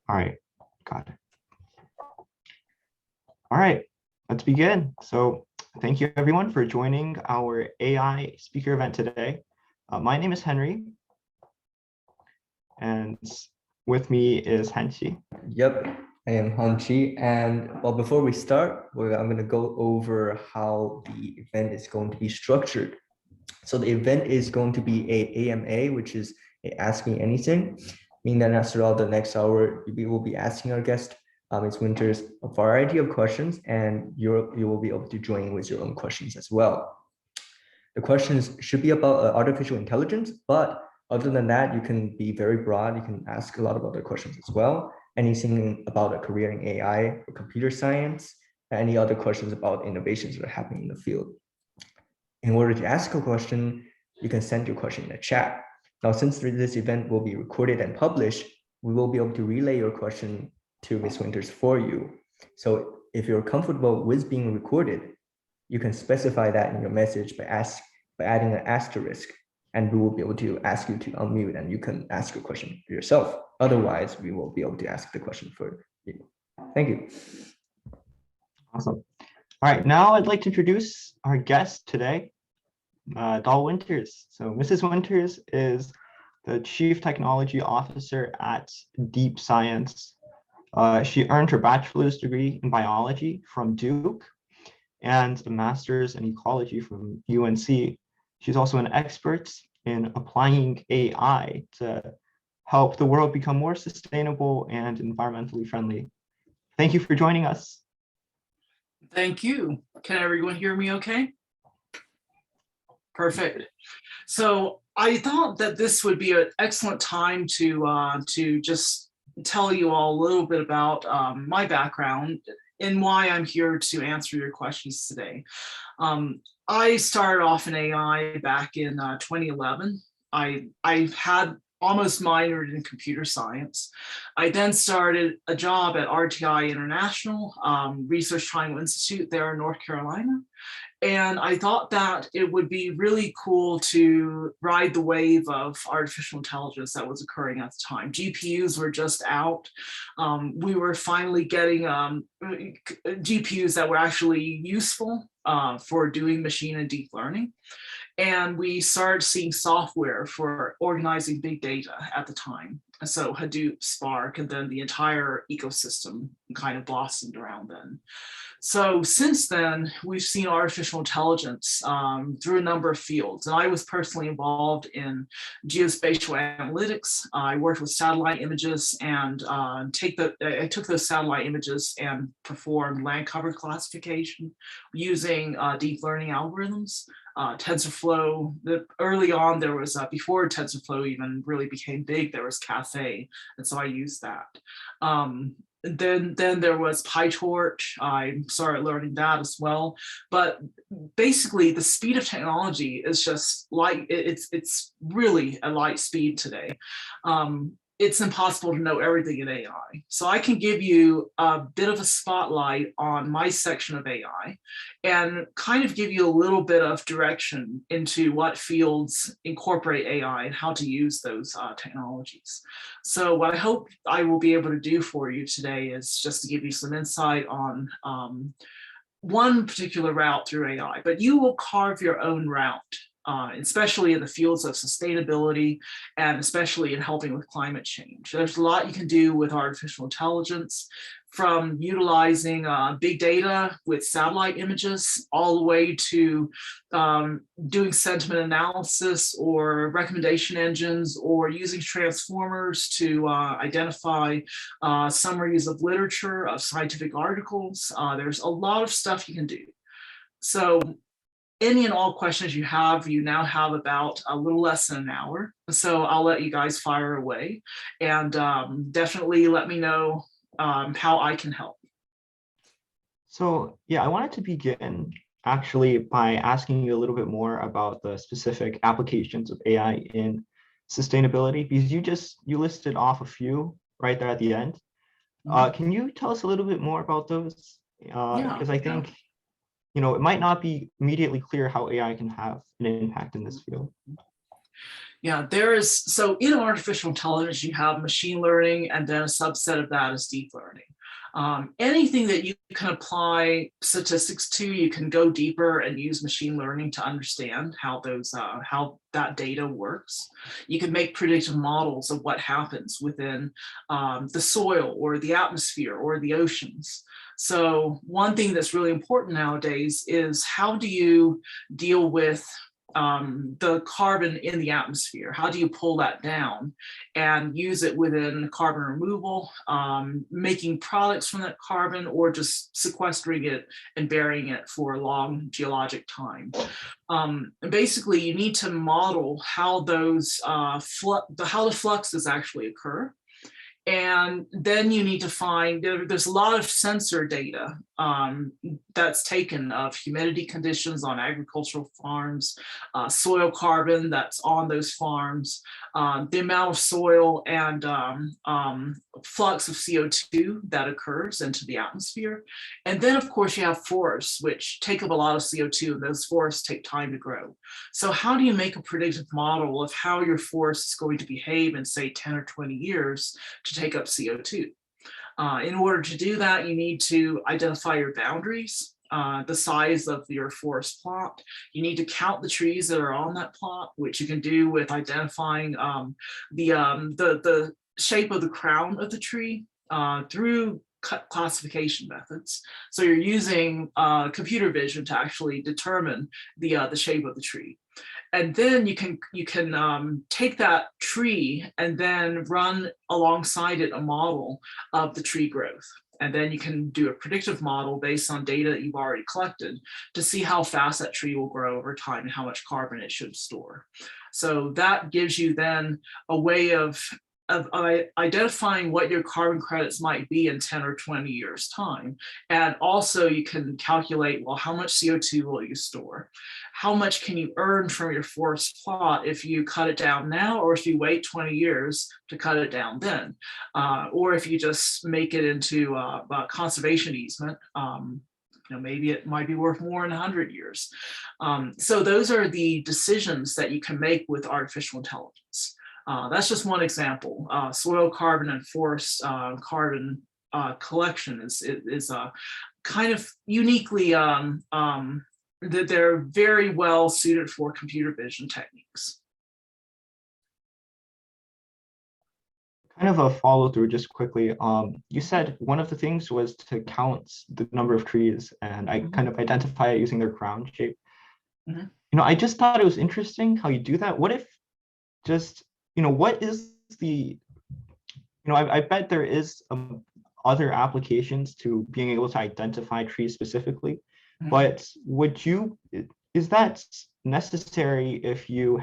All right, got it. All right, let's begin. So thank you everyone for joining our AI speaker event today. My name is Henry, and with me is Hanchi. Yep, I am Hanchi. And well, before we start, I'm going to go over how the event is going to be structured. So the event is going to be a AMA, which is a Ask Me Anything, meaning that throughout the next hour, we will be asking our guest, Ms. Winters, a variety of questions, and you will be able to join with your own questions as well. The questions should be about artificial intelligence, but other than that, you can be very broad. You can ask a lot of other questions as well. Anything about a career in AI or computer science, any other questions about innovations that are happening in the field. In order to ask a question, you can send your question in the chat. Now, since this event will be recorded and published, we will be able to relay your question to Ms. Winters for you. So if you're comfortable with being recorded, you can specify that in your message by adding an asterisk, and we will be able to ask you to unmute and you can ask your question for yourself. Otherwise, we will be able to ask the question for you. Thank you. Awesome. All right, now I'd like to introduce our guest today, Dahl Winters. So Mrs. Winters is the Chief Technology Officer at DeepScience. She earned her bachelor's degree in biology from Duke and a master's in ecology from UNC. She's also an expert in applying AI to help the world become more sustainable and environmentally friendly. Thank you for joining us. Thank you. Can everyone hear me okay? Perfect. So I thought that this would be an excellent time to just tell you all a little bit about my background and why I'm here to answer your questions today. I started off in AI back in 2011. I had almost minored in computer science. I then started a job at RTI International, Research Triangle Institute there in North Carolina. And I thought that it would be really cool to ride the wave of artificial intelligence that was occurring at the time. GPUs were just out. We were finally getting GPUs that were actually useful for doing machine and deep learning. And we started seeing software for organizing big data at the time. So Hadoop, Spark, and then the entire ecosystem kind of blossomed around then. So since then, we've seen artificial intelligence through a number of fields. And I was personally involved in geospatial analytics. I worked with satellite images and I took those satellite images and performed land cover classification using deep learning algorithms. TensorFlow, early on there was, before TensorFlow even really became big, there was Caffe, and so I used that. Then there was PyTorch. I started learning that as well. But basically, the speed of technology is just light. It's really a light speed today. It's impossible to know everything in AI. So I can give you a bit of a spotlight on my section of AI and kind of give you a little bit of direction into what fields incorporate AI and how to use those technologies. So what I hope I will be able to do for you today is just to give you some insight on one particular route through AI, but you will carve your own route. Especially in the fields of sustainability and especially in helping with climate change. There's a lot you can do with artificial intelligence, from utilizing big data with satellite images all the way to doing sentiment analysis or recommendation engines or using transformers to identify summaries of literature, of scientific articles. There's a lot of stuff you can do. So any and all questions you now have about a little less than an hour. So I'll let you guys fire away and definitely let me know how I can help. So yeah, I wanted to begin actually by asking you a little bit more about the specific applications of AI in sustainability, because you listed off a few right there at the end. Can you tell us a little bit more about those? Because I think it might not be immediately clear how AI can have an impact in this field. Yeah, so in artificial intelligence, you have machine learning, and then a subset of that is deep learning. Anything that you can apply statistics to, you can go deeper and use machine learning to understand how that data works. You can make predictive models of what happens within the soil or the atmosphere or the oceans. So one thing that's really important nowadays is, how do you deal with the carbon in the atmosphere? How do you pull that down and use it within carbon removal, making products from that carbon, or just sequestering it and burying it for a long geologic time? Basically, you need to model how those how the fluxes actually occur. And then you need to find, there's a lot of sensor data that's taken of humidity conditions on agricultural farms, soil carbon that's on those farms, the amount of soil and flux of CO2 that occurs into the atmosphere. And then of course you have forests, which take up a lot of CO2, and those forests take time to grow. So how do you make a predictive model of how your forest is going to behave in, say, 10 or 20 years to take up CO2? In order to do that, you need to identify your boundaries, the size of your forest plot. You need to count the trees that are on that plot, which you can do with identifying the shape of the crown of the tree through classification methods. So you're using computer vision to actually determine the shape of the tree. And then you can take that tree and then run alongside it a model of the tree growth. And then you can do a predictive model based on data that you've already collected to see how fast that tree will grow over time and how much carbon it should store. So that gives you then a way of identifying what your carbon credits might be in 10 or 20 years time. And also you can calculate, well, how much CO2 will you store? How much can you earn from your forest plot if you cut it down now, or if you wait 20 years to cut it down then? Or if you just make it into a conservation easement, maybe it might be worth more in 100 years. So those are the decisions that you can make with artificial intelligence. That's just one example. Soil carbon and forest carbon collection is kind of uniquely, that they're very well suited for computer vision techniques. Kind of a follow through just quickly. You said one of the things was to count the number of trees, and I kind of identify it using their crown shape. I just thought it was interesting how you do that. What if just, what is the, I bet there is other applications to being able to identify trees specifically, but is that necessary if you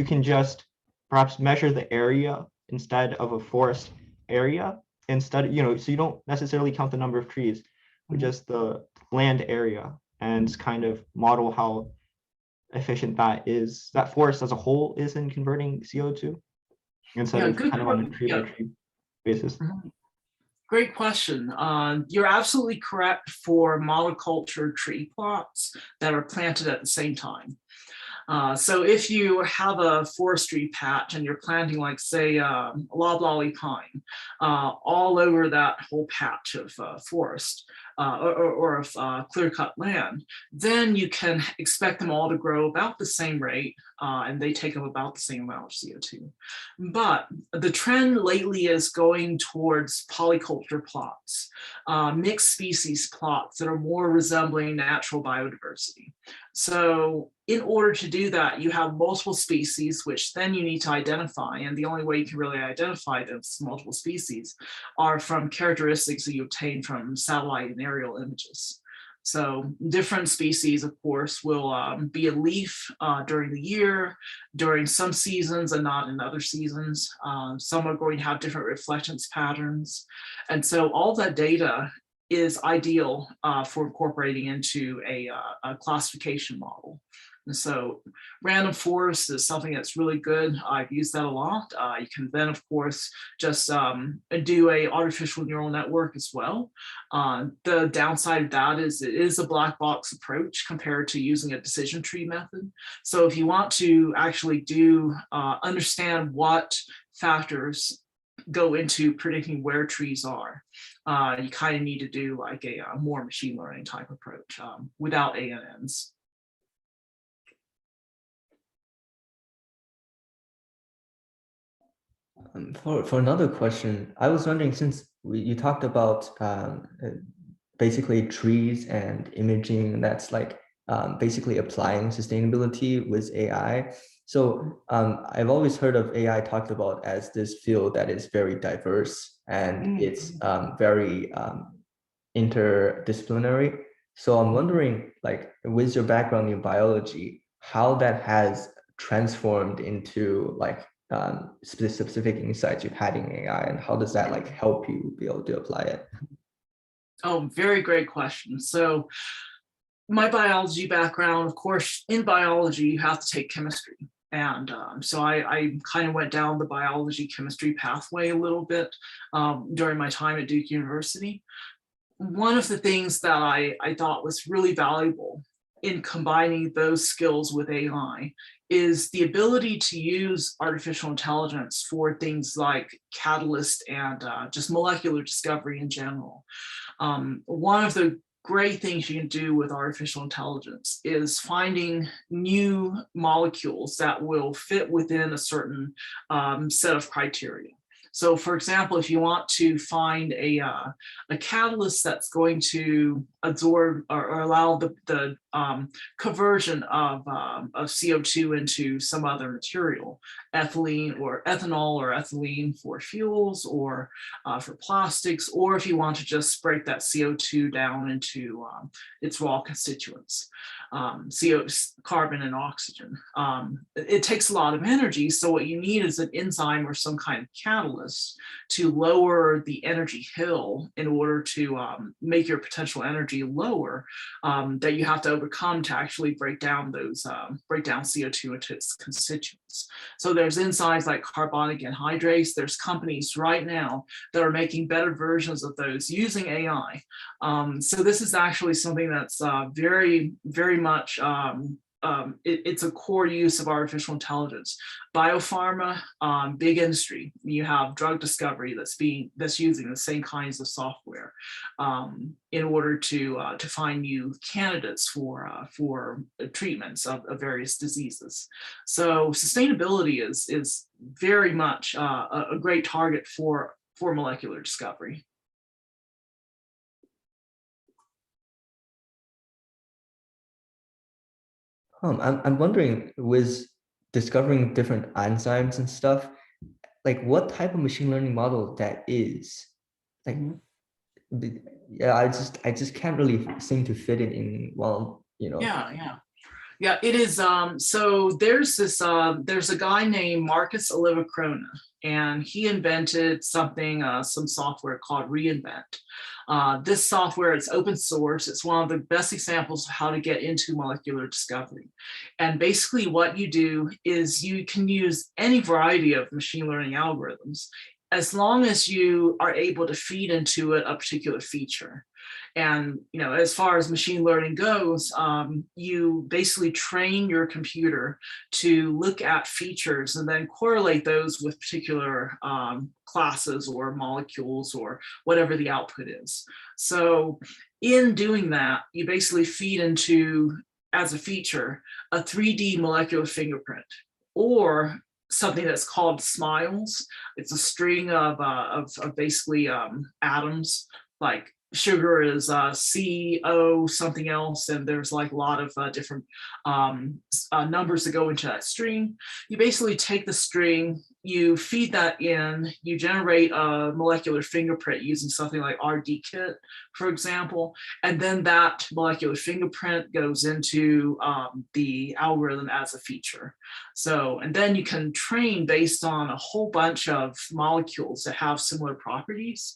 can just perhaps measure the area instead of a forest area, so you don't necessarily count the number of trees, but just the land area, and kind of model how efficient that forest as a whole is in converting CO2 instead of kind of on a tree by tree basis. Great question. You're absolutely correct for monoculture tree plots that are planted at the same time. So if you have a forestry patch and you're planting, like, say, loblolly pine all over that whole patch of forest or of clear-cut land, then you can expect them all to grow about the same rate, and they take up about the same amount of CO2. But the trend lately is going towards polyculture plots, mixed species plots that are more resembling natural biodiversity. So in order to do that, you have multiple species, which then you need to identify. And the only way you can really identify those multiple species are from characteristics that you obtain from satellite and aerial images. So different species, of course, will be a leaf during the year, during some seasons and not in other seasons. Some are going to have different reflectance patterns. And so all that data is ideal for incorporating into a classification model. And so random forest is something that's really good. I've used that a lot. You can then, of course, just do a artificial neural network as well. The downside of that is it is a black box approach compared to using a decision tree method. So if you want to actually understand what factors go into predicting where trees are, you kind of need to do like a more machine learning type approach without ANNs. For another question, I was wondering, since you talked about basically trees and imaging, that's like basically applying sustainability with AI. So I've always heard of AI talked about as this field that is very diverse and it's very interdisciplinary. So I'm wondering, like, with your background in biology, how that has transformed into like specific insights you've had in AI, and how does that like help you be able to apply it? Oh, very great question. So my biology background, of course, in biology, you have to take chemistry. And so I kind of went down the biology chemistry pathway a little bit during my time at Duke University. One of the things that I thought was really valuable in combining those skills with AI is the ability to use artificial intelligence for things like catalyst and just molecular discovery in general. One of the great things you can do with artificial intelligence is finding new molecules that will fit within a certain set of criteria. So for example, if you want to find a catalyst that's going to absorb or allow the conversion of CO2 into some other material, ethylene or ethanol or ethylene for fuels or for plastics, or if you want to just break that CO2 down into its raw constituents, carbon and oxygen. It takes a lot of energy, so what you need is an enzyme or some kind of catalyst to lower the energy hill in order to make your potential energy lower that you have to overcome to actually break down CO2 into its constituents. So there's enzymes like carbonic anhydrase. There's companies right now that are making better versions of those using AI. So this is actually something that's very, very much it's a core use of artificial intelligence. Biopharma, big industry. You have drug discovery that's using the same kinds of software in order to find new candidates for treatments of various diseases. So sustainability is very much a great target for molecular discovery. I'm wondering, with discovering different enzymes and stuff, like what type of machine learning model that is. Like, yeah, I just can't really seem to fit it in. Well, you know. Yeah, it is. So there's a guy named Marcus Olivacrona, and he invented something, some software called Reinvent. This software is open source. It's one of the best examples of how to get into molecular discovery. And basically what you do is you can use any variety of machine learning algorithms as long as you are able to feed into it a particular feature. And as far as machine learning goes, you basically train your computer to look at features and then correlate those with particular classes or molecules or whatever the output is. So in doing that, you basically feed into, as a feature, a 3D molecular fingerprint, or something that's called SMILES. It's a string of basically atoms. Like sugar is CO something else, and there's like a lot of different numbers that go into that string. You basically take the string, you feed that in, you generate a molecular fingerprint using something like RDKit, for example, and then that molecular fingerprint goes into the algorithm as a feature. So, and then you can train based on a whole bunch of molecules that have similar properties.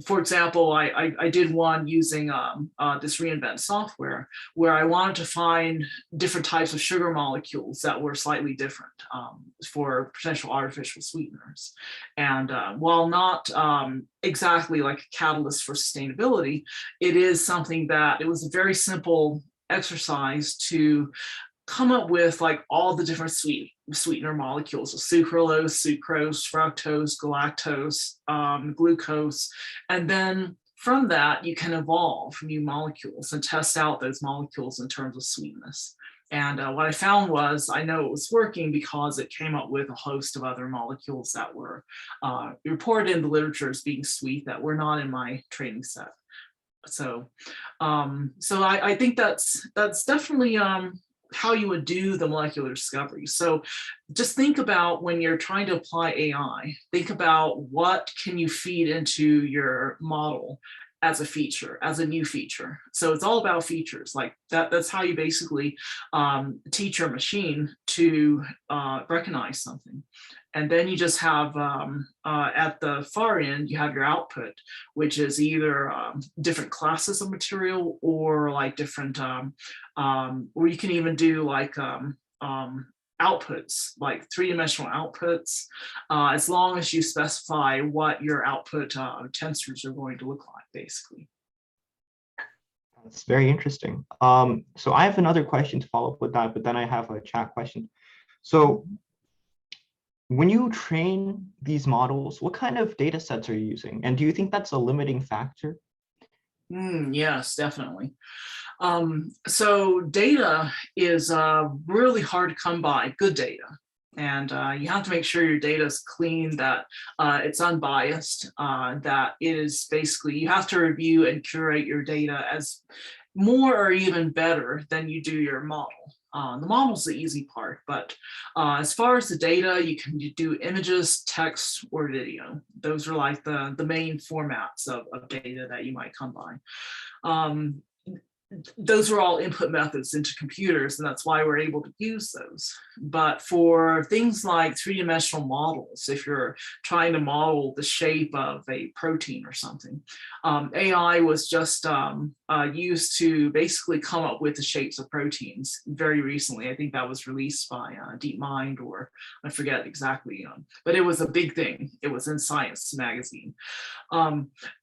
for example, I did one using this reInvent software where I wanted to find different types of sugar molecules that were slightly different for potential artificial sweeteners. And while not exactly like a catalyst for sustainability, it is something that it was a very simple exercise to come up with like all the different sweetener molecules of sucralose, sucrose, fructose, galactose, glucose, and then from that you can evolve new molecules and test out those molecules in terms of sweetness. And what I found was I know it was working because it came up with a host of other molecules that were reported in the literature as being sweet that were not in my training set. So, I think that's definitely how you would do the molecular discovery. So just think about when you're trying to apply AI, think about what can you feed into your model as a feature, as a new feature. So it's all about features like that. That's how you basically teach your machine to recognize something. And then you just have, at the far end, you have your output, which is either different classes of material or like different, or you can even do like outputs, like three-dimensional outputs, as long as you specify what your output tensors are going to look like, basically. That's very interesting. So I have another question to follow up with that, but then I have a chat question. So when you train these models, what kind of data sets are you using? And do you think that's a limiting factor? Yes, definitely. So data is really hard to come by, good data. And you have to make sure your data is clean, that it's unbiased, that it is basically, you have to review and curate your data as more or even better than you do your model. The model's the easy part, but as far as the data, you can do images, text, or video. Those are like the main formats of data that you might come by. Those are all input methods into computers, and that's why we're able to use those. But for things like three-dimensional models, if you're trying to model the shape of a protein or something, AI was just used to basically come up with the shapes of proteins very recently. I think that was released by DeepMind, or I forget exactly, but it was a big thing. It was in Science magazine.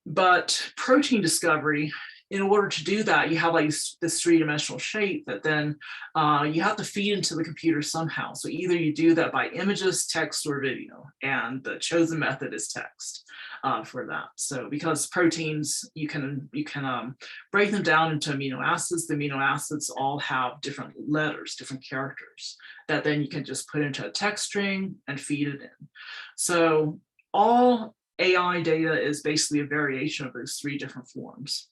But protein discovery, in order to do that, you have like this three-dimensional shape that then you have to feed into the computer somehow. So either you do that by images, text, or video, and the chosen method is text for that. So because proteins, you can break them down into amino acids. The amino acids all have different letters, different characters that then you can just put into a text string and feed it in. So all AI data is basically a variation of those three different forms.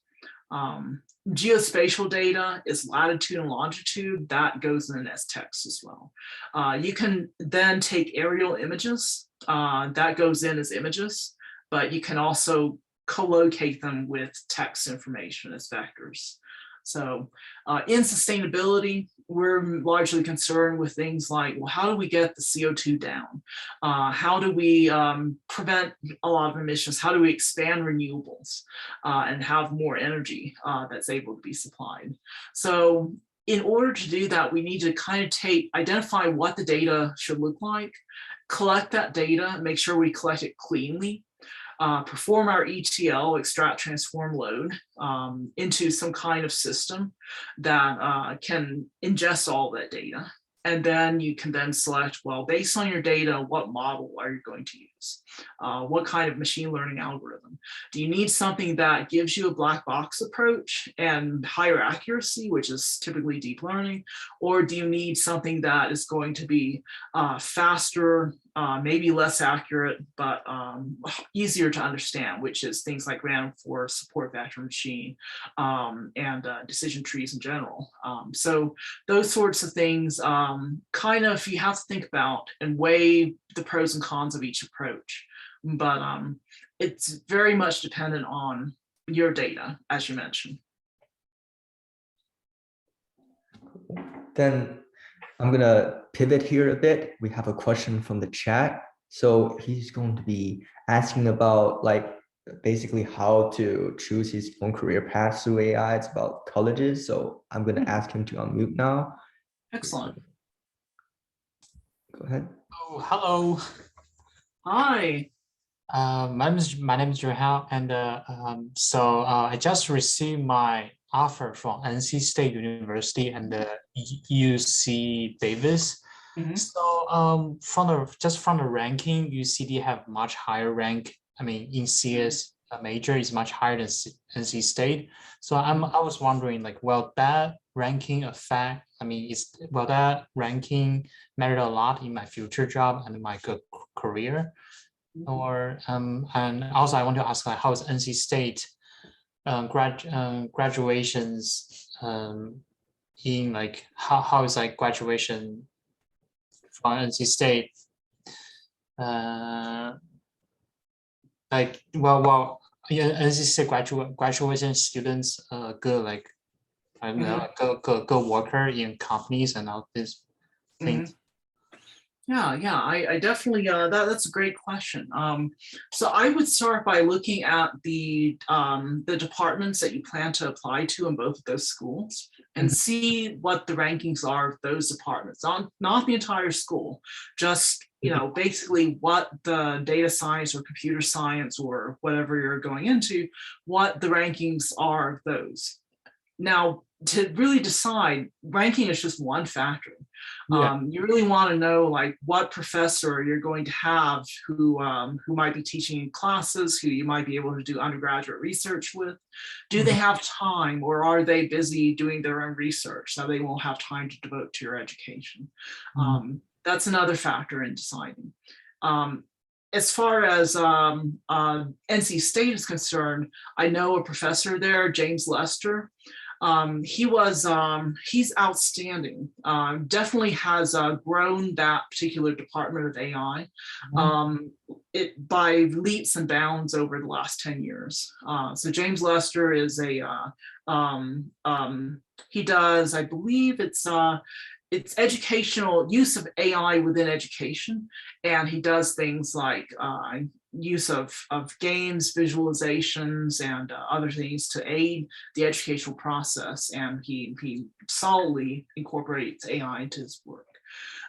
Geospatial data is latitude and longitude, that goes in as text as well. You can then take aerial images, that goes in as images, but you can also co-locate them with text information as vectors. So in sustainability, we're largely concerned with things like, well, how do we get the CO2 down? How do we prevent a lot of emissions? How do we expand renewables and have more energy that's able to be supplied? So in order to do that, we need to kind of identify what the data should look like, collect that data, make sure we collect it cleanly, perform our ETL, extract, transform, load, into some kind of system that can ingest all that data. And then you can then select, well, based on your data, what model are you going to use? What kind of machine learning algorithm? Do you need something that gives you a black box approach and higher accuracy, which is typically deep learning? Or do you need something that is going to be faster, maybe less accurate, but easier to understand, which is things like random forest, support vector machine, and decision trees in general. So those sorts of things kind of you have to think about and weigh the pros and cons of each approach. But it's very much dependent on your data, as you mentioned. Then I'm gonna pivot here a bit. We have a question from the chat. So he's going to be asking about like basically how to choose his own career path through AI. It's about colleges. So I'm going to ask him to unmute now. Excellent. Go ahead. Oh, hello. Hi. My name is Johan, and I just received my offer from NC State University and UC Davis. Mhm. So from the ranking, UCD have much higher rank. I mean, in CS major is much higher than NC State. So I was wondering, like, will that ranking affect? I mean, will that ranking matter a lot in my future job and my career? Or and also I want to ask, like, how is NC State graduations in, like, how is, like, graduation from NC State like, well yeah, NC State graduation students good, like, I don't know, go worker in companies and all these things. Yeah, I definitely that's a great question. So I would start by looking at the departments that you plan to apply to in both of those schools and see what the rankings are of those departments, not the entire school, just basically what the data science or computer science or whatever you're going into, what the rankings are of those. Now, to really decide, ranking is just one factor. You really want to know, like, what professor you're going to have who might be teaching in classes, who you might be able to do undergraduate research with. Do they have time, or are they busy doing their own research so they won't have time to devote to your education? That's another factor in deciding. As far as NC State is concerned, I know a professor there, James Lester. He's outstanding. Definitely has grown that particular department of AI by leaps and bounds over the last 10 years. So James Lester is he does, I believe it's educational use of AI within education. And he does things like use of games, visualizations, and other things to aid the educational process. And he solidly incorporates AI into his work.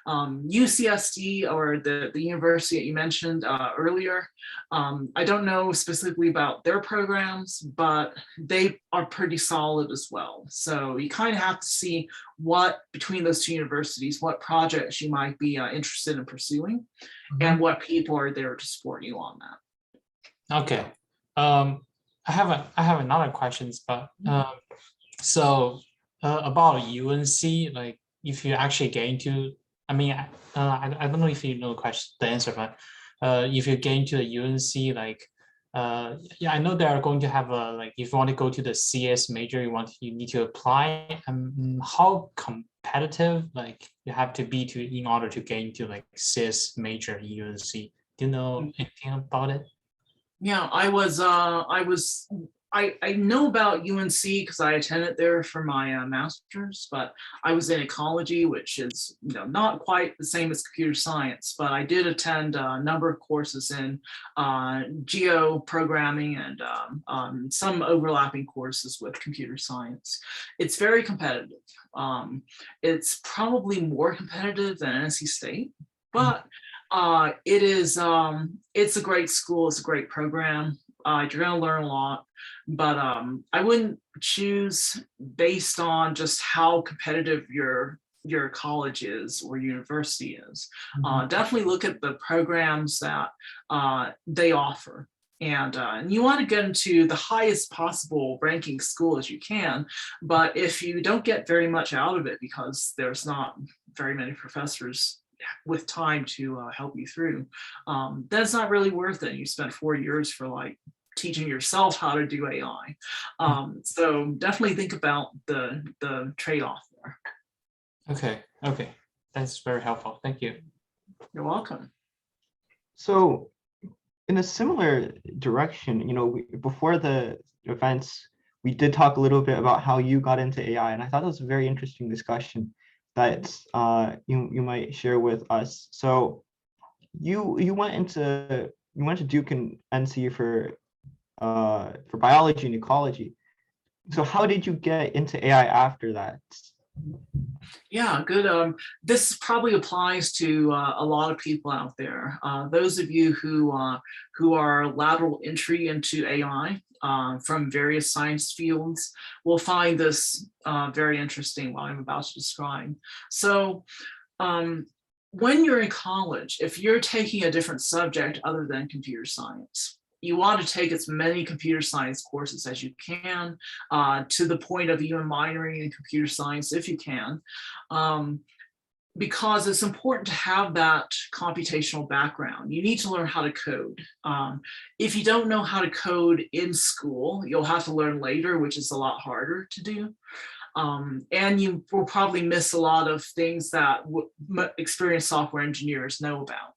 UCSD, or the university that you mentioned earlier, I don't know specifically about their programs, but they are pretty solid as well. So you kind of have to see what, between those two universities, what projects you might be interested in pursuing, and what people are there to support you on that. Okay. I have another questions, but about UNC, like, if you actually get into, I mean, I don't know if you know the answer, but if you get into the UNC, like, yeah, I know they are going to have a, like, if you want to go to the CS major, you need to apply. How competitive, like, you have to be in order to get into, like, CS major at UNC? Do you know anything about it? Yeah, I know about UNC because I attended there for my master's, but I was in ecology, which is not quite the same as computer science, but I did attend a number of courses in geo programming and some overlapping courses with computer science. It's very competitive. It's probably more competitive than NC State, but it's a great school. It's a great program. You're going to learn a lot, but I wouldn't choose based on just how competitive your college is or university is. Definitely look at the programs that they offer. And you want to get into the highest possible ranking school as you can, but if you don't get very much out of it because there's not very many professors with time to help you through, that's not really worth it. You spent 4 years for, like, teaching yourself how to do AI. So definitely think about the trade-off there. Okay, that's very helpful. Thank you. You're welcome. So in a similar direction, before the events, we did talk a little bit about how you got into AI, and I thought that was a very interesting discussion that you might share with us. So you went to Duke and NC for for biology and ecology. So how did you get into AI after that? Yeah, good. This probably applies to a lot of people out there. Those of you who are lateral entry into AI from various science fields will find this very interesting, what I'm about to describe. So when you're in college, if you're taking a different subject other than computer science, you want to take as many computer science courses as you can, to the point of even minoring in computer science if you can, because it's important to have that computational background. You need to learn how to code. If you don't know how to code in school, you'll have to learn later, which is a lot harder to do. And you will probably miss a lot of things that experienced software engineers know about.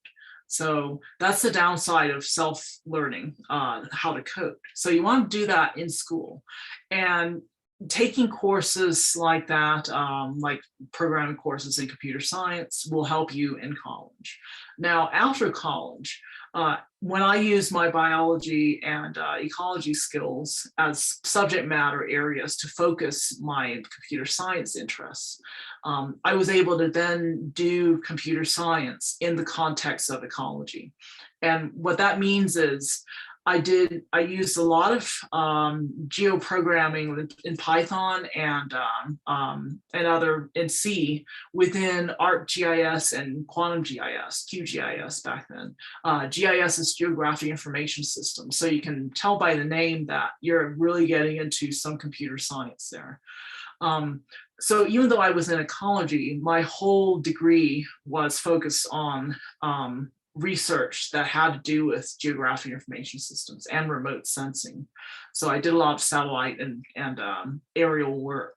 So that's the downside of self-learning how to code. So you want to do that in school. And taking courses like that, like programming courses in computer science, will help you in college. Now, after college, when I use my biology and ecology skills as subject matter areas to focus my computer science interests, I was able to then do computer science in the context of ecology. And what that means is I used a lot of geoprogramming in Python and in C within ArcGIS and Quantum GIS, QGIS back then. GIS is Geographic Information System. So you can tell by the name that you're really getting into some computer science there. So even though I was in ecology, my whole degree was focused on research that had to do with geographic information systems and remote sensing. So I did a lot of satellite and aerial work.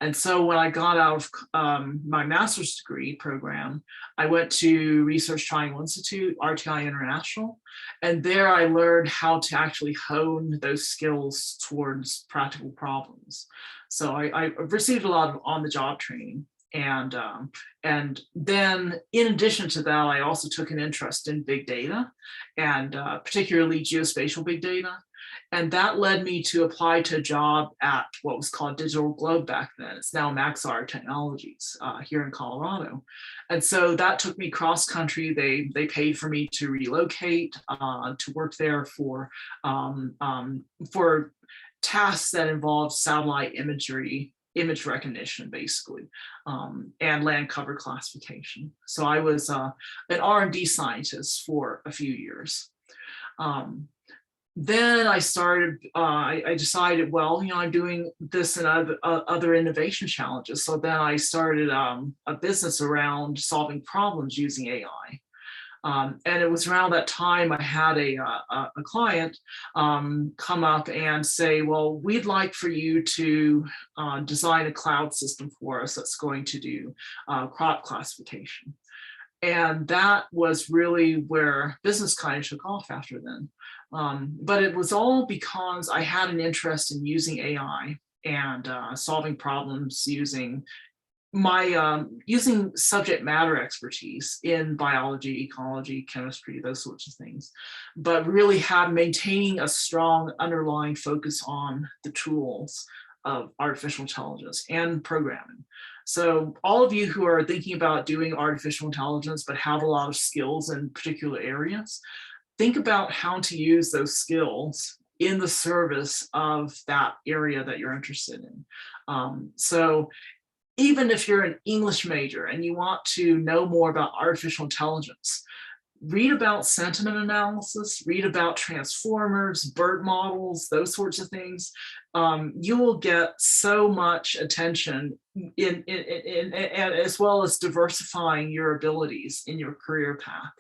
And so when I got out of my master's degree program, I went to Research Triangle Institute, RTI International, and there I learned how to actually hone those skills towards practical problems. So I received a lot of on-the-job training. And then in addition to that, I also took an interest in big data, and particularly geospatial big data. And that led me to apply to a job at what was called Digital Globe back then. It's now Maxar Technologies here in Colorado. And so that took me cross country. They paid for me to relocate, to work there for tasks that involved satellite image recognition, basically, and land cover classification. So I was an R&D scientist for a few years. Then I started, I decided, well, I'm doing this and other innovation challenges. So then I started a business around solving problems using AI. And it was around that time I had a client come up and say, well, we'd like for you to design a cloud system for us that's going to do crop classification. And that was really where business kind of took off after then. But it was all because I had an interest in using AI and solving problems using my using subject matter expertise in biology, ecology, chemistry, those sorts of things, but really maintaining a strong underlying focus on the tools of artificial intelligence and programming. So all of you who are thinking about doing artificial intelligence but have a lot of skills in particular areas, think about how to use those skills in the service of that area that you're interested in. So even if you're an English major and you want to know more about artificial intelligence, read about sentiment analysis, read about transformers, BERT models, those sorts of things. You will get so much attention in as well as diversifying your abilities in your career path.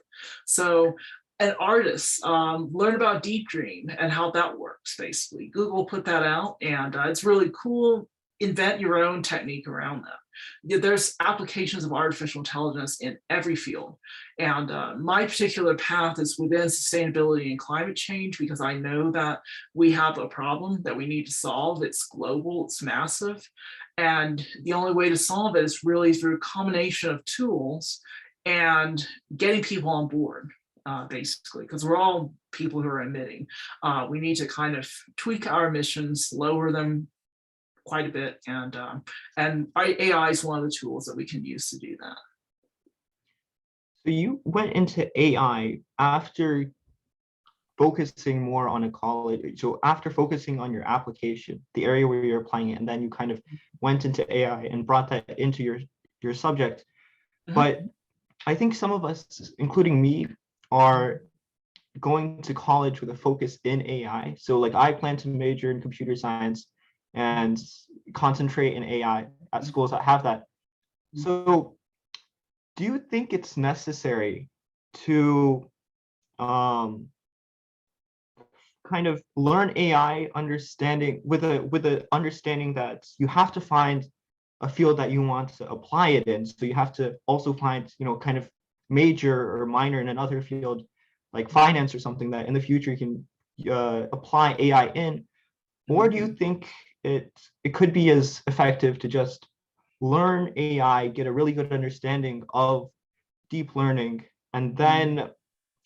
So an artist, learn about Deep Dream and how that works, basically. Google put that out, and it's really cool. Invent your own technique around that. There's applications of artificial intelligence in every field. And my particular path is within sustainability and climate change, because I know that we have a problem that we need to solve. It's global, it's massive. And the only way to solve it is really through a combination of tools and getting people on board. basically, because we're all people who are emitting. We need to kind of tweak our emissions, lower them quite a bit, and AI is one of the tools that we can use to do that. So you went into AI after focusing more on ecology. So after focusing on your application, the area where you're applying it, and then you kind of went into AI and brought that into your subject. Mhm. But I think some of us, including me, are going to college with a focus in AI. So like I plan to major in computer science and concentrate in AI at schools that have that. So do you think it's necessary to kind of learn AI understanding with a understanding that you have to find a field that you want to apply it in? So you have to also find, kind of major or minor in another field like finance or something that in the future you can apply AI in? Or do you think it could be as effective to just learn AI, get a really good understanding of deep learning, and then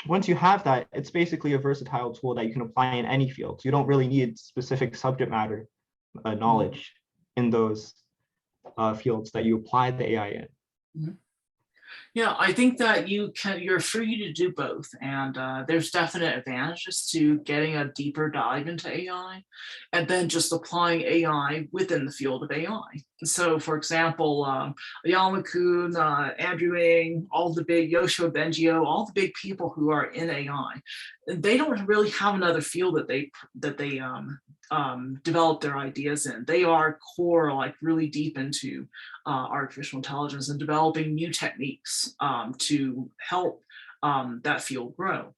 once you have that, it's basically a versatile tool that you can apply in any field. So you don't really need specific subject matter knowledge in those fields that you apply the AI in. Mhm. Yeah, I think that you're free to do both, and there's definite advantages to getting a deeper dive into AI, and then just applying AI within the field of AI. So, for example, Yamakun, Andrew Ng, all the big Yoshua Bengio, all the big people who are in AI, they don't really have another field that they develop their ideas in. They are core, like really deep into artificial intelligence and developing new techniques to help that field grow.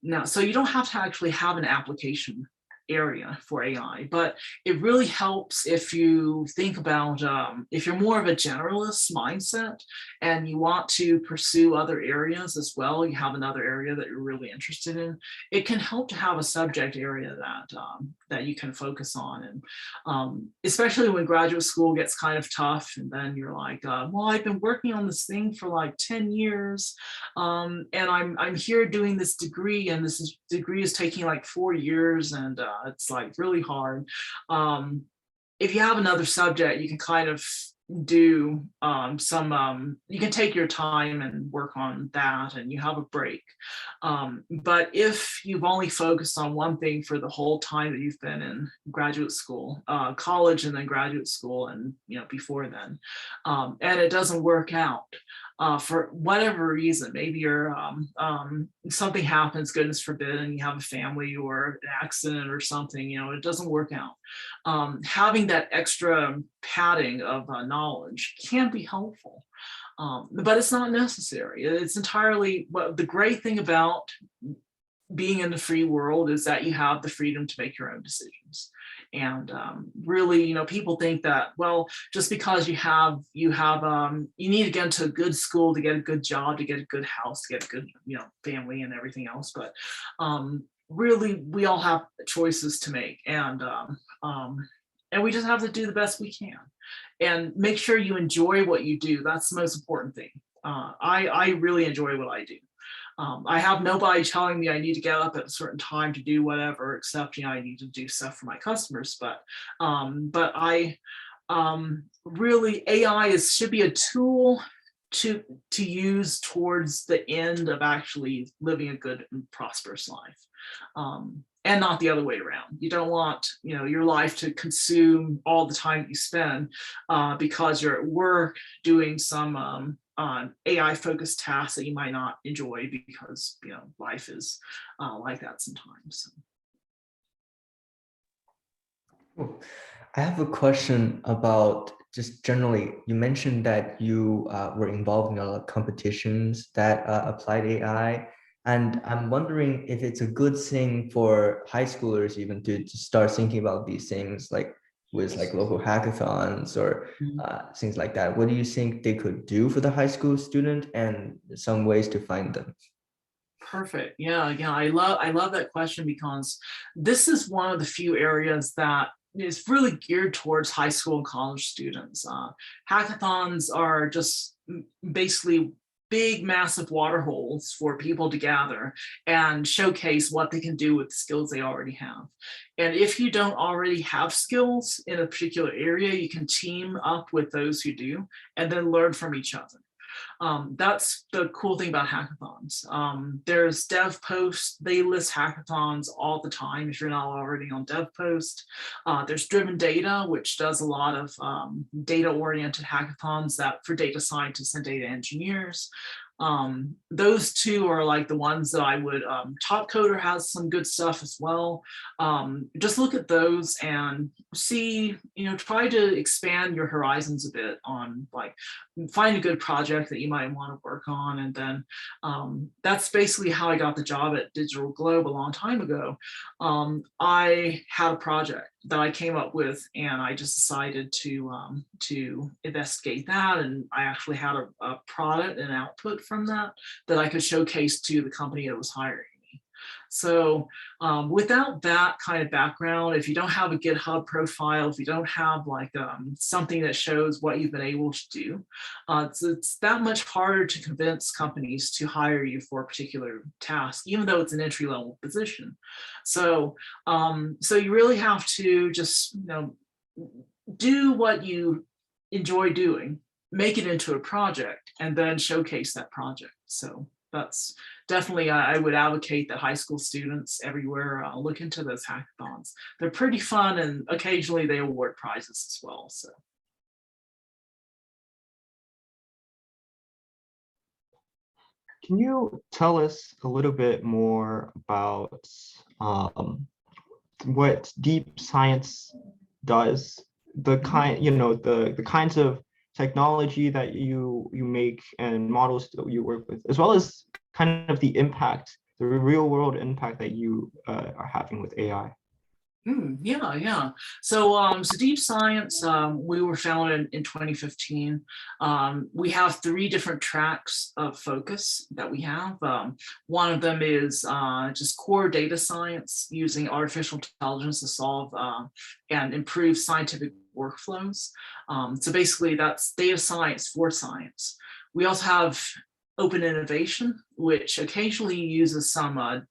Now, so you don't have to actually have an application area for AI, but it really helps if you think about if you're more of a generalist mindset and you want to pursue other areas as well, you have another area that you're really interested in, it can help to have a subject area that you can focus on. And especially when graduate school gets kind of tough, and then you're like, well, I've been working on this thing for like 10 years, and I'm here doing this degree, and degree is taking like 4 years, and it's like really hard. If you have another subject, you can kind of do you can take your time and work on that, and you have a break. But if you've only focused on one thing for the whole time that you've been in graduate school, college, and then graduate school, and before then, and it doesn't work out, for whatever reason, maybe you're something happens, goodness forbid, and you have a family or an accident or something, it doesn't work out. Having that extra padding of knowledge can be helpful, but it's not necessary. It's entirely the great thing about being in the free world is that you have the freedom to make your own decisions. And really, people think that, well, just because you need to get into a good school to get a good job, to get a good house, to get a good, family and everything else. But really, we all have choices to make, and we just have to do the best we can, and make sure you enjoy what you do. That's the most important thing. I really enjoy what I do. I have nobody telling me I need to get up at a certain time to do whatever, except I need to do stuff for my customers. But I really, AI should be a tool to use towards the end of actually living a good and prosperous life, and not the other way around. You don't want your life to consume all the time you spend because you're at work doing some AI focused tasks that you might not enjoy, because life is like that sometimes. Cool. I have a question about just generally. You mentioned that you were involved in a lot of competitions that applied AI, and I'm wondering if it's a good thing for high schoolers even to start thinking about these things, like with like local hackathons or things like that. What do you think they could do for the high school student, and some ways to find them? Perfect. Yeah. I love that question, because this is one of the few areas that is really geared towards high school and college students. Hackathons are just basically big, massive water holes for people to gather and showcase what they can do with the skills they already have. And if you don't already have skills in a particular area, you can team up with those who do and then learn from each other. That's the cool thing about hackathons. There's DevPost, they list hackathons all the time if you're not already on DevPost. There's Driven Data, which does a lot of data-oriented hackathons that for data scientists and data engineers. Those two are like the ones that I would, Top Coder has some good stuff as well. Just look at those and see, try to expand your horizons a bit on like, find a good project that you might want to work on. And then that's basically how I got the job at Digital Globe a long time ago. I had a project that I came up with and I just decided to investigate that. And I actually had a product and output from that I could showcase to the company that was hiring me. So without that kind of background, if you don't have a GitHub profile, if you don't have like something that shows what you've been able to do, it's that much harder to convince companies to hire you for a particular task, even though it's an entry-level position. So so you really have to just do what you enjoy doing, make it into a project, and then showcase that project. So that's definitely, I would advocate that high school students everywhere look into those hackathons. They're pretty fun, and occasionally they award prizes as well. So. Can you tell us a little bit more about what DeepScience does? The kind, the kinds of technology that you make and models that you work with, as well as kind of the impact, the real world impact that you are having with AI. Yeah. So DeepScience, we were founded in 2015. We have 3 different tracks of focus that we have. One of them is just core data science using artificial intelligence to solve and improve scientific workflows. So basically that's data science for science. We also have open innovation, which occasionally uses some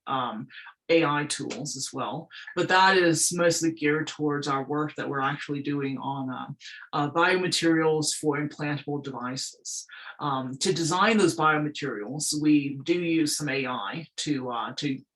AI tools as well, but that is mostly geared towards our work that we're actually doing on biomaterials for implantable devices. To design those biomaterials, we do use some AI to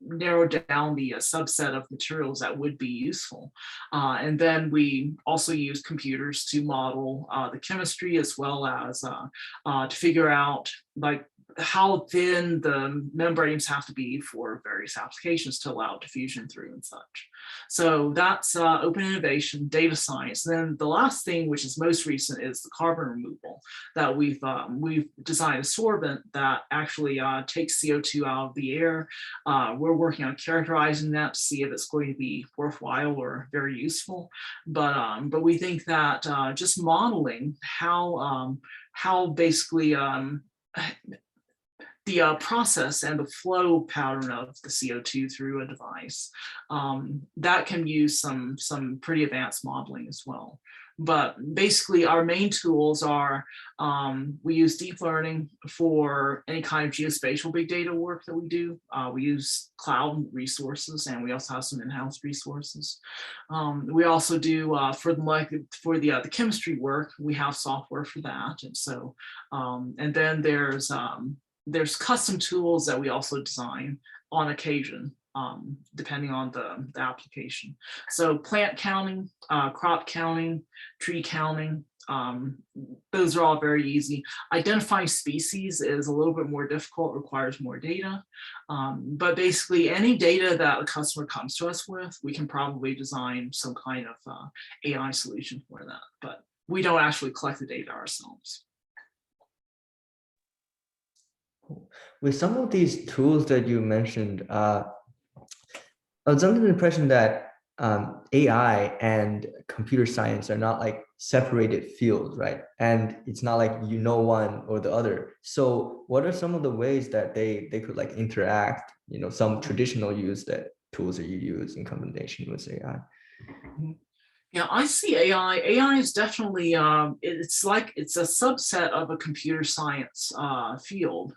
narrow down the subset of materials that would be useful. And then we also use computers to model the chemistry, as well as to figure out like how thin the membranes have to be for various applications to allow diffusion through and such. So that's open innovation, data science. And then the last thing, which is most recent, is the carbon removal, that we've designed a sorbent that actually takes CO2 out of the air. We're working on characterizing that to see if it's going to be worthwhile or very useful. But we think that just modeling how basically the process and the flow pattern of the CO2 through a device, that can use some pretty advanced modeling as well. But basically our main tools are, we use deep learning for any kind of geospatial big data work that we do. We use cloud resources, and we also have some in-house resources. We also do, for the chemistry work, we have software for that. And so, and then there's custom tools that we also design on occasion, depending on the application. So plant counting, crop counting, tree counting, those are all very easy. Identifying species is a little bit more difficult, requires more data. But basically any data that a customer comes to us with, we can probably design some kind of AI solution for that, but we don't actually collect the data ourselves. With some of these tools that you mentioned, I was under the impression that AI and computer science are not like separated fields, right? And it's not like one or the other. So what are some of the ways that they could like interact, some traditional tools that you use in combination with AI? Yeah, I see AI. AI is definitely it's a subset of a computer science field,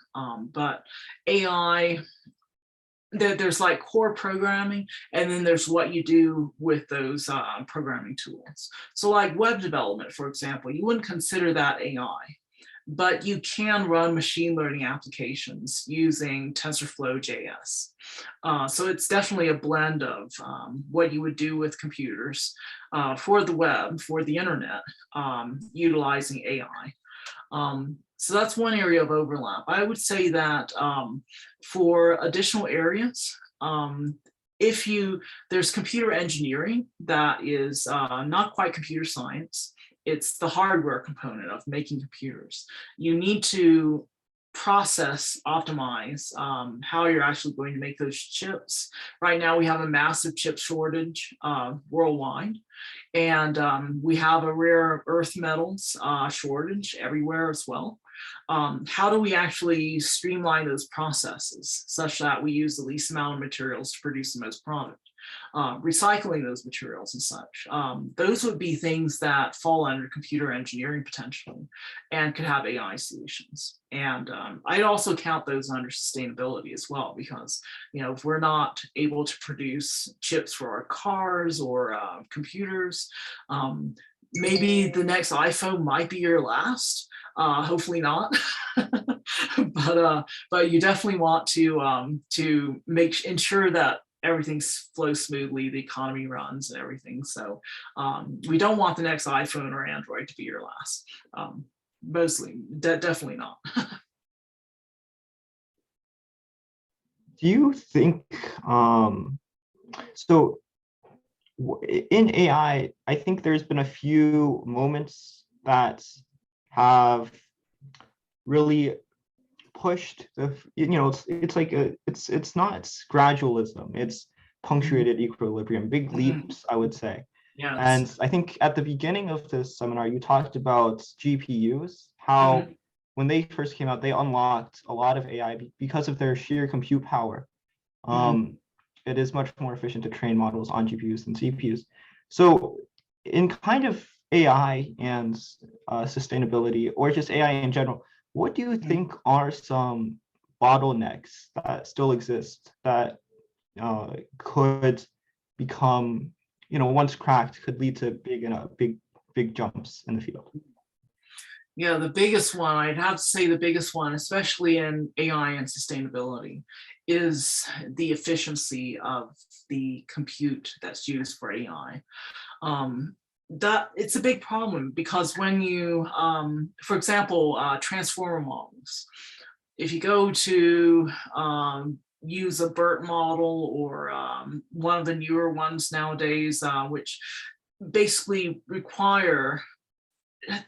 but AI, there's like core programming, and then there's what you do with those programming tools. So like web development, for example, you wouldn't consider that AI, but you can run machine learning applications using TensorFlow JS. So it's definitely a blend of what you would do with computers for the web, for the internet, utilizing AI. So that's one area of overlap. I would say that for additional areas, there's computer engineering that is not quite computer science. It's the hardware component of making computers. You need to process, optimize how you're actually going to make those chips. Right now, we have a massive chip shortage worldwide, and we have a rare earth metals shortage everywhere as well. How do we actually streamline those processes such that we use the least amount of materials to produce the most product? Recycling those materials and such. Those would be things that fall under computer engineering potentially and could have AI solutions. And I'd also count those under sustainability as well, because if we're not able to produce chips for our cars or computers, maybe the next iPhone might be your last. Hopefully not, but you definitely want to ensure that everything flows smoothly, the economy runs and everything. So we don't want the next iPhone or Android to be your last. Mostly, definitely not. Do you think, so in AI, I think there's been a few moments that have really pushed the, it's not gradualism, it's punctuated equilibrium, big leaps, I would say. Yes. And I think at the beginning of this seminar, you talked about GPUs, how when they first came out, they unlocked a lot of AI because of their sheer compute power. It is much more efficient to train models on GPUs than CPUs. So in kind of AI and sustainability, or just AI in general, what do you think are some bottlenecks that still exist that could become, once cracked, could lead to big jumps in the field? Yeah, the biggest one, I'd have to say the biggest one, especially in AI and sustainability, is the efficiency of the compute that's used for AI. That it's a big problem because when you, for example, transformer models, if you go to use a BERT model or one of the newer ones nowadays, which basically require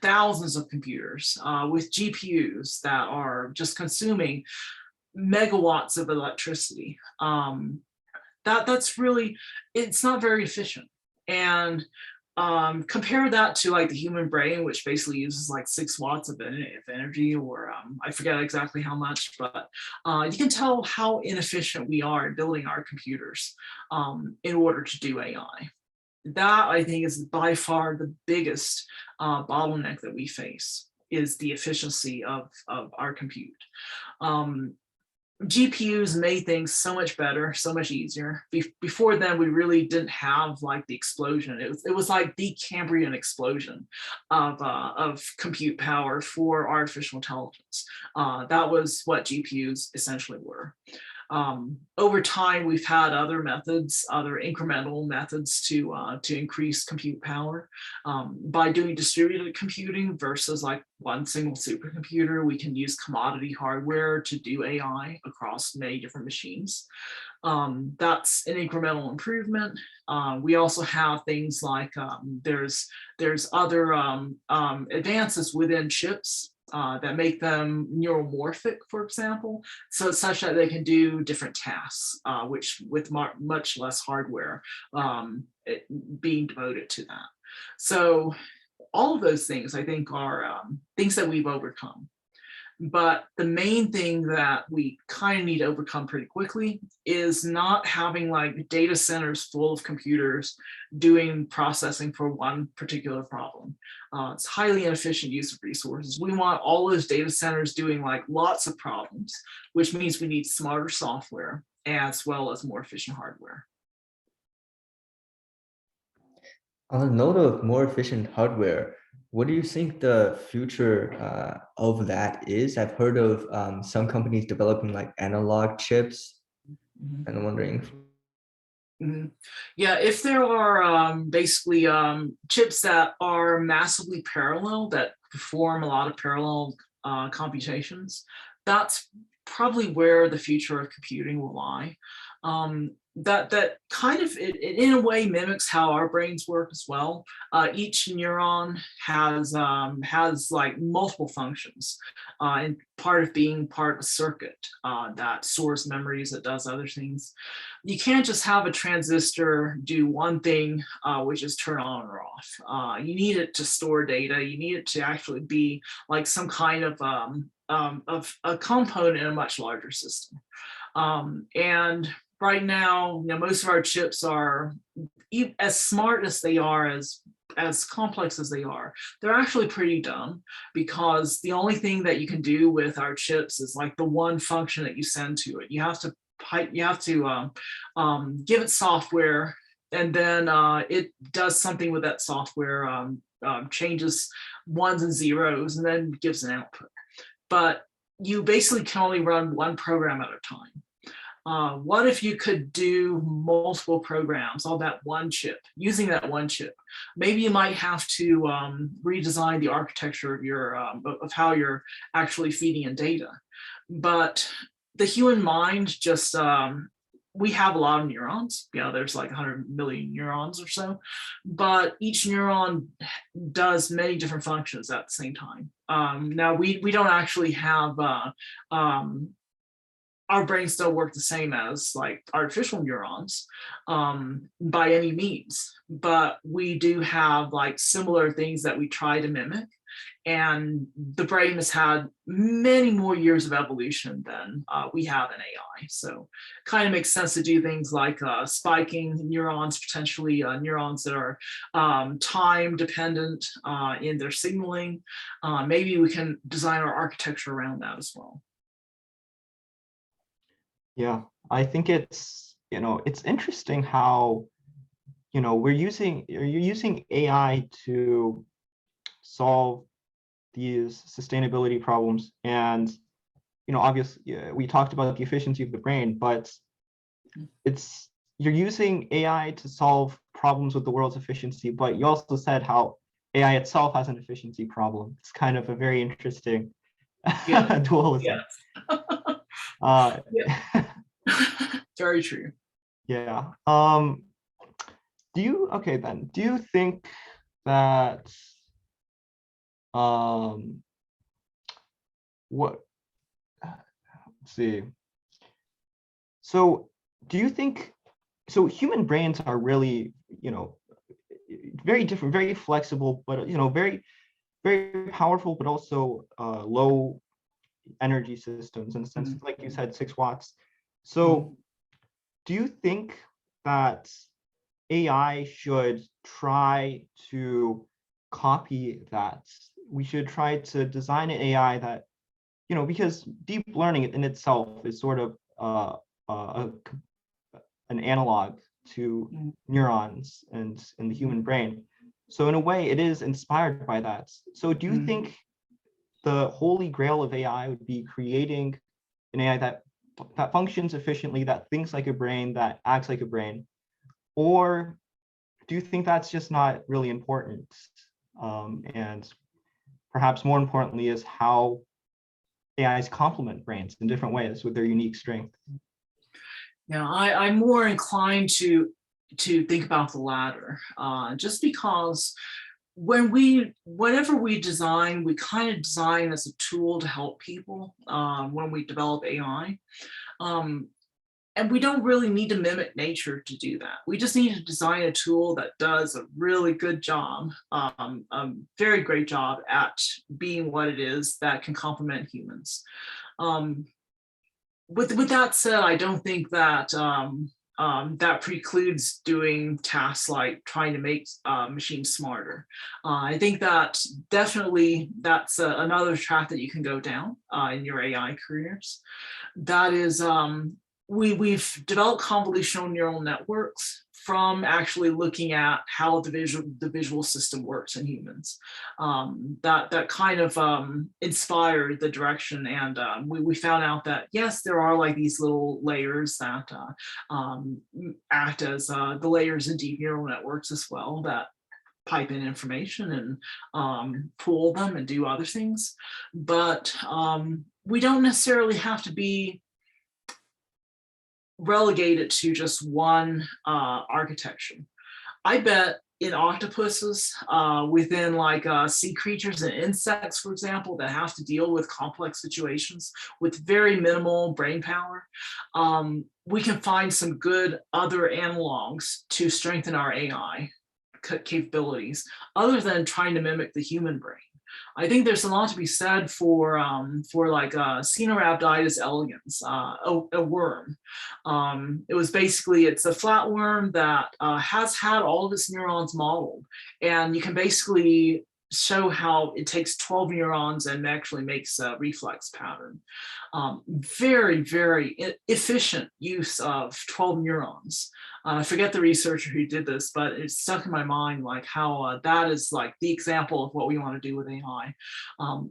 thousands of computers with GPUs that are just consuming megawatts of electricity, that's really, it's not very efficient. And compare that to like the human brain, which basically uses like 6 watts of energy, or I forget exactly how much, but you can tell how inefficient we are in building our computers in order to do AI. That I think is by far the biggest bottleneck that we face, is the efficiency of our compute. GPUs made things so much better, so much easier. Before then, we really didn't have like the explosion. It was like the Cambrian explosion of compute power for artificial intelligence. That was what GPUs essentially were. Over time, we've had other methods, other incremental methods to increase compute power. By doing distributed computing versus like one single supercomputer, we can use commodity hardware to do AI across many different machines. That's an incremental improvement. We also have things like there's other advances within chips that make them neuromorphic, for example, so such that they can do different tasks, which with much less hardware being devoted to that. So all of those things, I think, are things that we've overcome. But the main thing that we kind of need to overcome pretty quickly is not having like data centers full of computers doing processing for one particular problem. It's highly inefficient use of resources. We want all those data centers doing like lots of problems, which means we need smarter software as well as more efficient hardware. On the note of more efficient hardware, what do you think the future of that is? I've heard of some companies developing like analog chips, and I'm wondering. Yeah, if there are basically chips that are massively parallel, that perform a lot of parallel computations, that's probably where the future of computing will lie. That kind of, it in a way mimics how our brains work as well. Each neuron has like multiple functions, and part of being part of a circuit that stores memories, that does other things. You can't just have a transistor do one thing, which is turn on or off. You need it to store data. You need it to actually be like some kind of a component in a much larger system. And right now, most of our chips are, as smart as they are, as complex as they are, they're actually pretty dumb, because the only thing that you can do with our chips is like the one function that you send to it. You have to give it software, and then it does something with that software, changes ones and zeros, and then gives an output. But you basically can only run one program at a time. What if you could do multiple programs on that one chip, using that one chip? Maybe you might have to redesign the architecture of your of how you're actually feeding in data. But the human mind just, we have a lot of neurons. There's like 100 million neurons or so, but each neuron does many different functions at the same time. Now we don't actually have our brains don't work the same as like artificial neurons by any means, but we do have like similar things that we try to mimic. And the brain has had many more years of evolution than we have in AI. So kind of makes sense to do things like spiking neurons, potentially neurons that are time dependent in their signaling. Maybe we can design our architecture around that as well. Yeah, I think it's, it's interesting how, you're using AI to solve these sustainability problems. And, obviously we talked about the efficiency of the brain, but you're using AI to solve problems with the world's efficiency, but you also said how AI itself has an efficiency problem. It's kind of a very interesting dualism. Yeah. Very true. Yeah. Do you think that let's see. So human brains are really, very different, very flexible, but very, very powerful, but also low energy systems, in the sense, like you said, 6 watts. So do you think that AI should try to copy that? We should try to design an AI that, because deep learning in itself is sort of an analog to neurons and in the human brain. So in a way, it is inspired by that. So do you think the holy grail of AI would be creating an AI that functions efficiently, that thinks like a brain, that acts like a brain? Or do you think that's just not really important? And perhaps more importantly is how AIs complement brains in different ways with their unique strength. Yeah, I'm more inclined to think about the latter, just because whenever we design, we kind of design as a tool to help people when we develop AI. and we don't really need to mimic nature to do that. We just need to design a tool that does a really good job, a very great job at being what it is that can complement humans. With that said, I don't think that that precludes doing tasks like trying to make machines smarter. I think that definitely that's another track that you can go down in your AI careers. That is, we've developed convolutional neural networks from actually looking at how the visual system works in humans. That kind of inspired the direction, and we found out that yes, there are like these little layers that act as the layers in deep neural networks as well, that pipe in information and pool them and do other things. But we don't necessarily have to be relegated to just one architecture. I bet in octopuses, within like sea creatures and insects, for example, that have to deal with complex situations with very minimal brain power, we can find some good other analogs to strengthen our AI capabilities, other than trying to mimic the human brain. I think there's a lot to be said for like Caenorhabditis elegans, a worm. It was basically, it's a flatworm that has had all of its neurons modeled, and you can basically show how it takes 12 neurons and actually makes a reflex pattern. Very, very efficient use of 12 neurons. I forget the researcher who did this, but it's stuck in my mind, like how that is like the example of what we want to do with AI.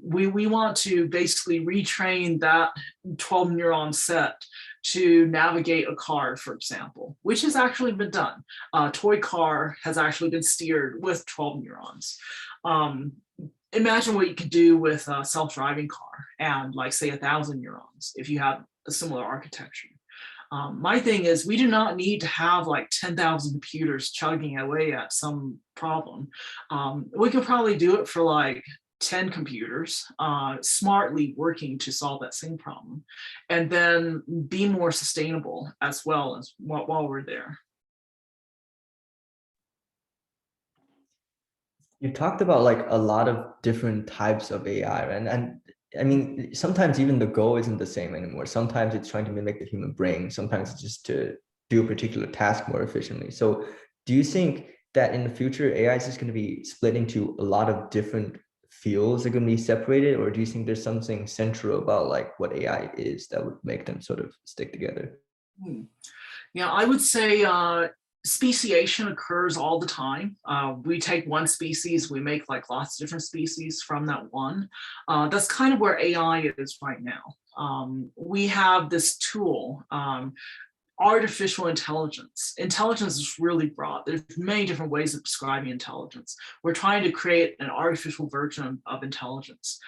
We want to basically retrain that 12 neuron set to navigate a car, for example, which has actually been done. A toy car has actually been steered with 12 neurons. Imagine what you could do with a self-driving car and like say 1,000 neurons if you had a similar architecture. My thing is, we do not need to have like 10,000 computers chugging away at some problem. We could probably do it for like 10 computers smartly working to solve that same problem, and then be more sustainable as well as while we're there. You talked about like a lot of different types of AI, and I mean, sometimes even the goal isn't the same anymore. Sometimes it's trying to mimic the human brain. Sometimes it's just to do a particular task more efficiently. So do you think that in the future, AI is just going to be split into a lot of different fields that are going to be separated? Or do you think there's something central about like what AI is that would make them sort of stick together? Yeah, I would say speciation occurs all the time. We take one species, we make like lots of different species from that one. That's kind of where AI is right now. We have this tool, artificial intelligence. Intelligence is really broad. There's many different ways of describing intelligence. We're trying to create an artificial version of intelligence.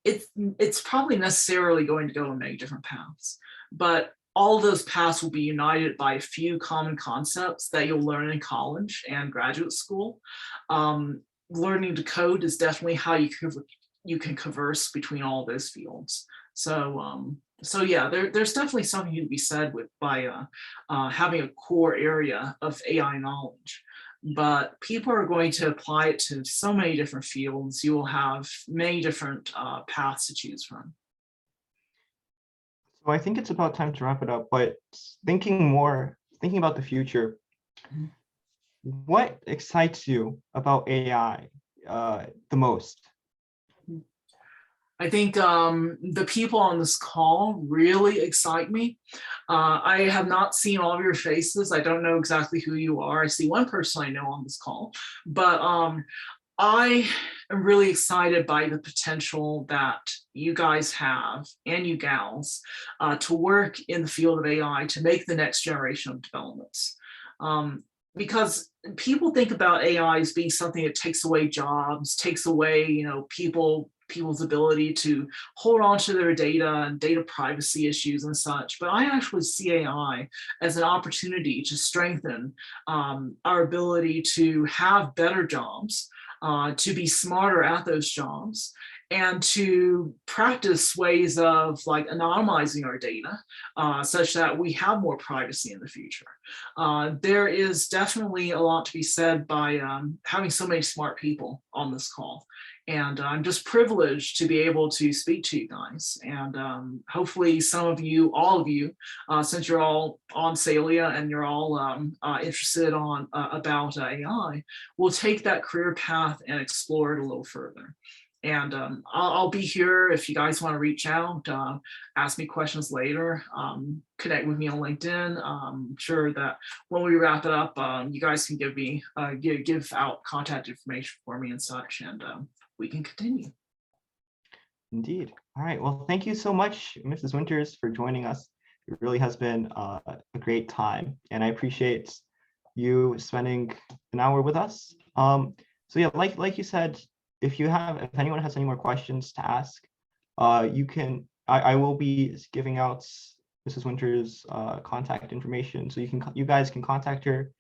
It's probably necessarily going to go in many different paths, but all of those paths will be united by a few common concepts that you'll learn in college and graduate school. Learning to code is definitely how you can converse between all those fields. So yeah, there's definitely something to be said by having a core area of AI knowledge. But people are going to apply it to so many different fields. You will have many different paths to choose from. So I think it's about time to wrap it up, but thinking about the future, what excites you about AI the most? I think the people on this call really excite me. I have not seen all of your faces. I don't know exactly who you are. I see one person I know on this call, but I am really excited by the potential that you guys have, and you gals, to work in the field of AI to make the next generation of developments. Because people think about AI as being something that takes away jobs, takes away, people's ability to hold on to their data and data privacy issues and such. But I actually see AI as an opportunity to strengthen our ability to have better jobs, to be smarter at those jobs, and to practice ways of like anonymizing our data such that we have more privacy in the future. There is definitely a lot to be said by having so many smart people on this call. And I'm just privileged to be able to speak to you guys. And hopefully some of you, all of you, since you're all on SAILea and you're all interested on about AI, will take that career path and explore it a little further. And I'll be here if you guys want to reach out, ask me questions later, connect with me on LinkedIn. I'm sure that when we wrap it up, you guys can give me give out contact information for me and such, and we can continue. Indeed. All right. Well, thank you so much, Mrs. Winters, for joining us. It really has been a great time, and I appreciate you spending an hour with us. So yeah, like you said, if anyone has any more questions to ask, you can. I will be giving out Mrs. Winters' contact information, so you guys can contact her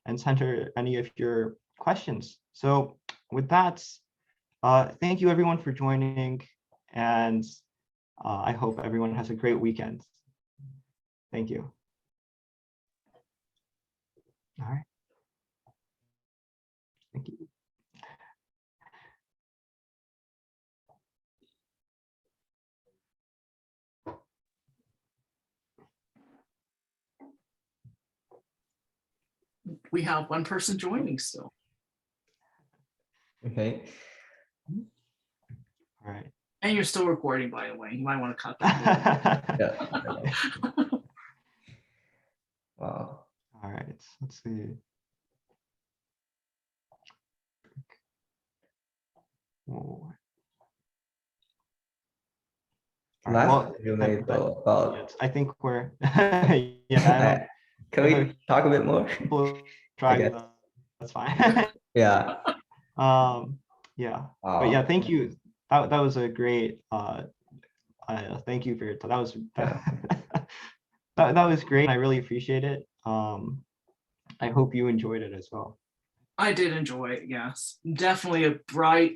and send her any of your questions. So with that, thank you everyone for joining, and I hope everyone has a great weekend. Thank you. All right. Thank you. We have one person joining still. Okay. All right. And you're still recording, by the way. You might want to cut that. Yeah. Wow. All right. Let's see. Whoa. All right, Last well, you made though about I think we're yeah. can we talk a bit more? We'll I try guess. that. That's fine. Yeah. Yeah. Wow. But yeah, thank you. That was a great thank you for your time. That was Yeah. that was great. I really appreciate it. I hope you enjoyed it as well. I did enjoy it, yes. Definitely a bright,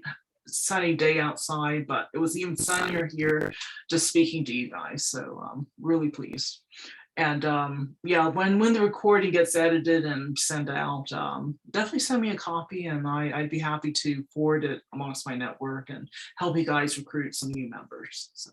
sunny day outside, but it was even sunnier here just speaking to you guys. So really pleased. And yeah, when the recording gets edited and sent out, definitely send me a copy, and I'd be happy to forward it amongst my network and help you guys recruit some new members. So